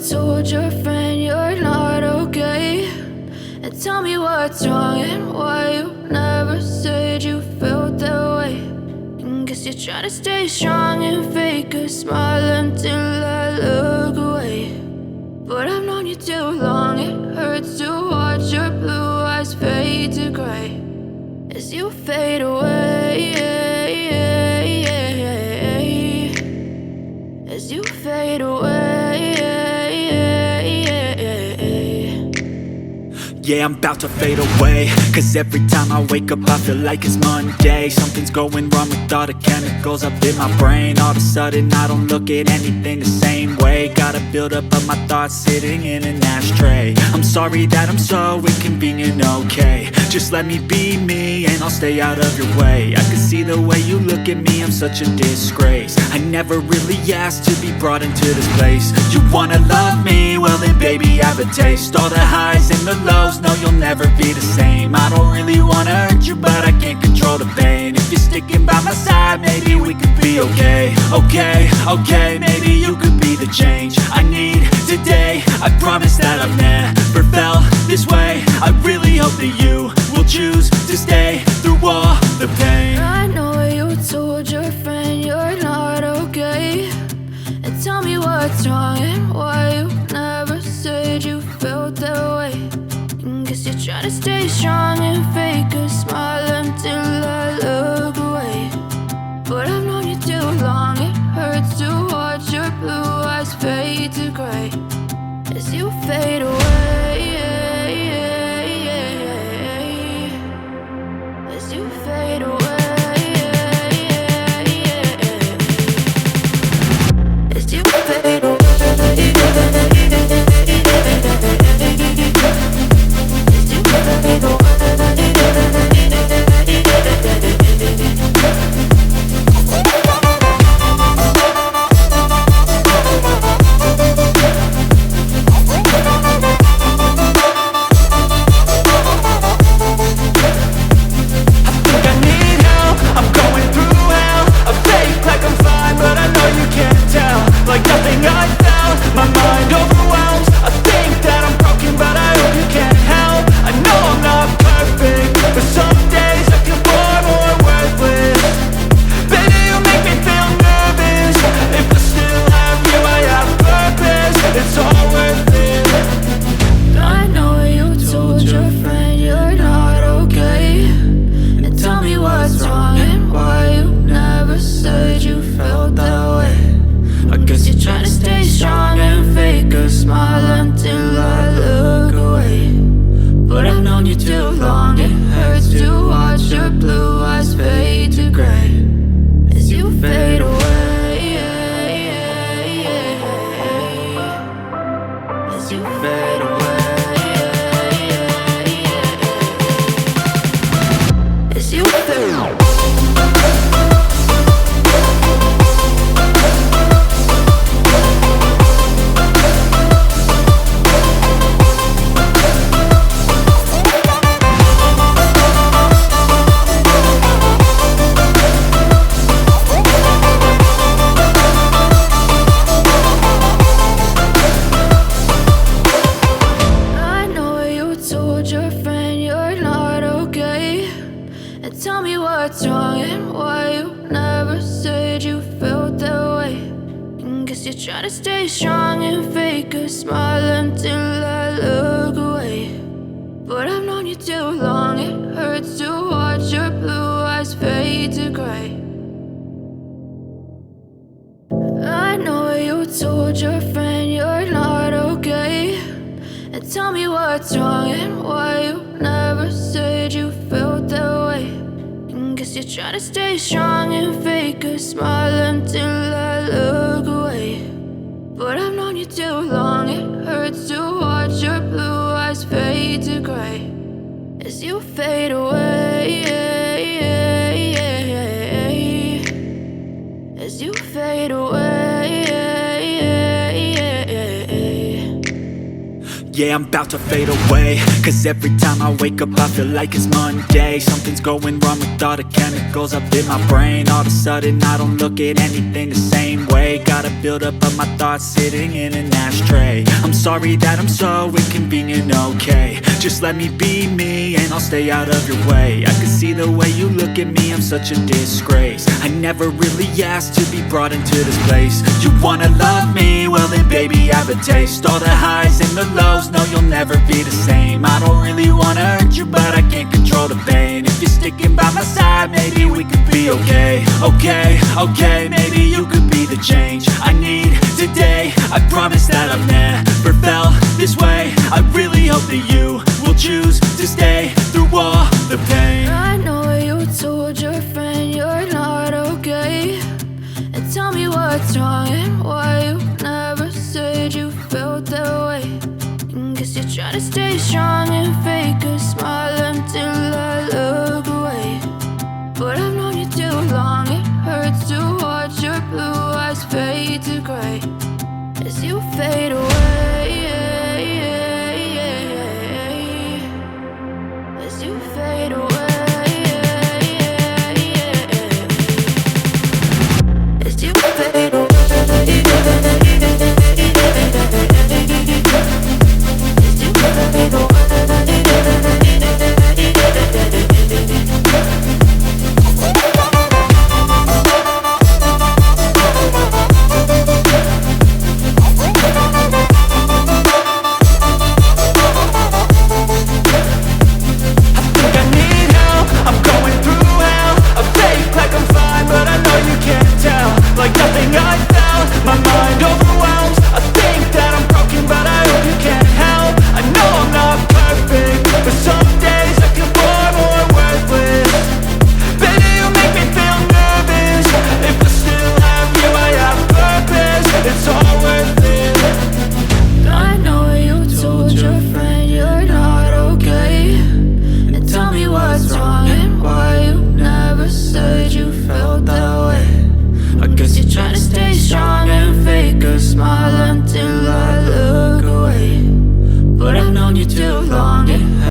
told your friend you're not okay, and tell me what's wrong and why you never said you felt that way. And guess you're trying to stay strong and fake a smile until I look away. But I've known you too long, it hurts to watch your blue eyes fade to gray as you fade away, as you fade away. Yeah, I'm about to fade away, cause every time I wake up I feel like it's Monday. Something's going wrong with all the chemicals up in my brain. All of a sudden I don't look at anything the same way. Gotta build up of my thoughts sitting in an ashtray. I'm sorry that I'm so inconvenient, okay. Just let me be me and I'll stay out of your way. I can see the way you look at me, I'm such a disgrace. I never really asked to be brought into this place. You wanna love me? Well then baby have a taste. All the highs and the lows, no you'll never be the same. I don't really wanna hurt you but I can't control the pain. If you're sticking by my side maybe we could be okay. Okay, maybe you could be the change I need today. I promise that I've never felt this way. I really hope that you will choose to stay through all the pain. I know you told your friend you're not okay, and tell me what's wrong and why you never said you felt that way. And guess you're trying to stay strong and fake a smile until I look away. But I've known you too long, it hurts to watch your blue eyes fade to gray as you fade away, as you fade away, as you fade away. Try to stay strong and fake a smile until I look away. But I've known you too long, it hurts to watch your blue eyes fade to gray. I know you told your friend you're not okay, and tell me what's wrong and why you never said you felt that way. And guess you're trying to stay strong and fake a smile until I look away. But I've known you too long, it hurts to watch your blue eyes fade to gray as you fade away, as you fade away. Yeah, I'm about to fade away, cause every time I wake up I feel like it's Monday. Something's going wrong with all the chemicals up in my brain. All of a sudden I don't look at anything the same way. Gotta build up of my thoughts sitting in an ashtray. I'm sorry that I'm so inconvenient, okay. Just let me be me and I'll stay out of your way. I can see the way you look at me, I'm such a disgrace. I never really asked to be brought into this place. You wanna love me? Well then baby I have a taste. All the highs and the lows, no you'll never be the same. I don't really wanna hurt you but I can't control the pain. If you're sticking by my side maybe we could be okay. Okay, maybe you could be the change I need today. I promise that I've never felt this way. I really hope that you will choose to stay through all the pain. I know you told your friend you're not okay, and tell me what's wrong and why you never said you felt that way. Guess you're trying to stay strong and fake a smile until I look away. But I've known you too long, it hurts to watch your blue eyes fade to gray as you fade away. As you fade away. As you fade away. Like nothing I felt, my mind overwhelms. I think that I'm broken, but I hope you can't help. I know I'm not perfect, but some days I feel far more worthless. Baby, you make me feel nervous. If I still have you, I have purpose. It's all worth it. I know you told your friend you're not okay, and tell me what's wrong and why you never said you felt that way. I guess you're trying to stay strong and fake a smile until I look away. But I've known you too